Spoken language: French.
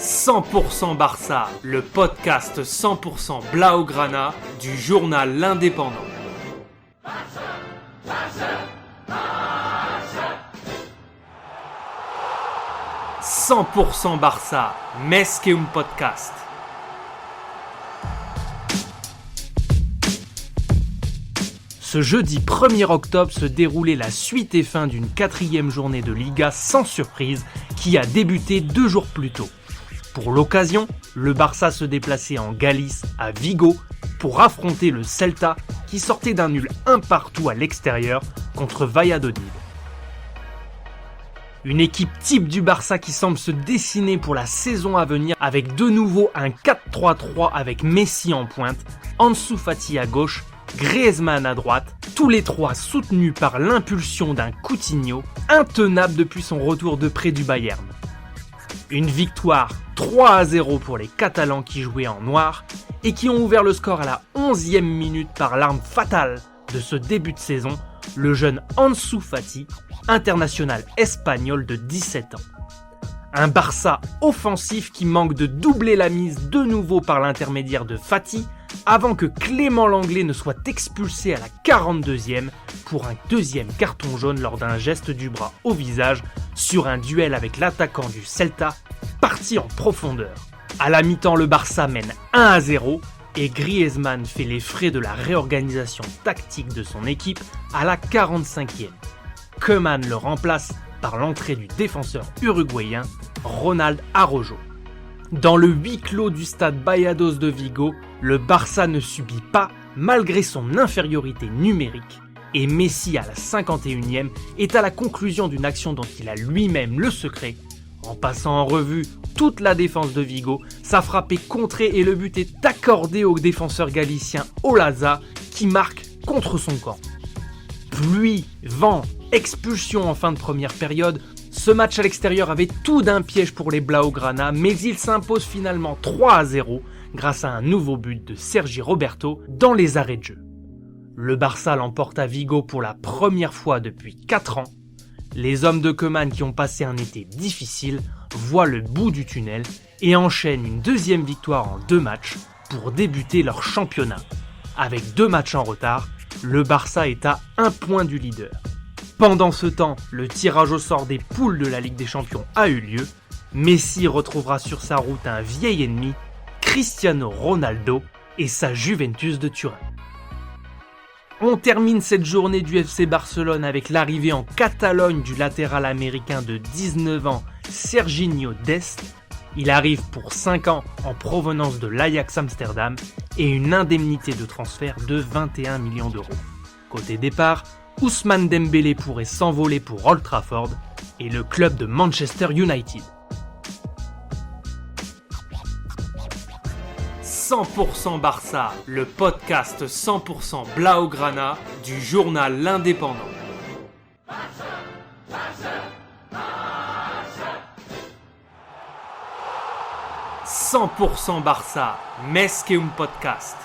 100% Barça, le podcast 100% Blaugrana du journal L'Indépendant. 100% Barça, més que un podcast. Ce jeudi 1er octobre se déroulait la suite et fin d'une 4e journée de Liga sans surprise qui a débuté 2 jours plus tôt. Pour l'occasion, le Barça se déplaçait en Galice, à Vigo, pour affronter le Celta qui sortait d'un nul 1-1 à l'extérieur contre Valladolid. Une équipe type du Barça qui semble se dessiner pour la saison à venir avec de nouveau un 4-3-3 avec Messi en pointe, Ansu Fati à gauche, Griezmann à droite, tous les trois soutenus par l'impulsion d'un Coutinho, intenable depuis son retour de prêt du Bayern. Une victoire 3-0 pour les Catalans qui jouaient en noir et qui ont ouvert le score à la 11e minute par l'arme fatale de ce début de saison, le jeune Ansu Fati, international espagnol de 17 ans. Un Barça offensif qui manque de doubler la mise de nouveau par l'intermédiaire de Fati avant que Clément Lenglet ne soit expulsé à la 42e pour un 2e carton jaune lors d'un geste du bras au visage sur un duel avec l'attaquant du Celta parti en profondeur. À la mi-temps, le Barça mène 1-0 et Griezmann fait les frais de la réorganisation tactique de son équipe à la 45e. Koeman le remplace par l'entrée du défenseur uruguayen Ronald Araujo. Dans le huis clos du stade Vallados de Vigo, le Barça ne subit pas malgré son infériorité numérique et Messi à la 51e est à la conclusion d'une action dont il a lui-même le secret. En passant en revue toute la défense de Vigo, sa frappe est contrée et le but est accordé au défenseur galicien Olaza qui marque contre son camp. Pluie, vent, expulsion en fin de première période, ce match à l'extérieur avait tout d'un piège pour les Blaugrana, mais il s'impose finalement 3-0 grâce à un nouveau but de Sergi Roberto dans les arrêts de jeu. Le Barça l'emporte à Vigo pour la première fois depuis 4 ans. Les hommes de Koeman qui ont passé un été difficile voient le bout du tunnel et enchaînent une 2e victoire en 2 matchs pour débuter leur championnat. Avec 2 matchs en retard, le Barça est à 1 point du leader. Pendant ce temps, le tirage au sort des poules de la Ligue des Champions a eu lieu. Messi retrouvera sur sa route un vieil ennemi, Cristiano Ronaldo et sa Juventus de Turin. On termine cette journée du FC Barcelone avec l'arrivée en Catalogne du latéral américain de 19 ans, Serginho Dest. Il arrive pour 5 ans en provenance de l'Ajax Amsterdam et une indemnité de transfert de 21 millions d'euros. Côté départ, Ousmane Dembélé pourrait s'envoler pour Old Trafford et le club de Manchester United. 100% Barça, le podcast 100% Blaugrana du journal L'Indépendant. 100% Barça, més que un podcast.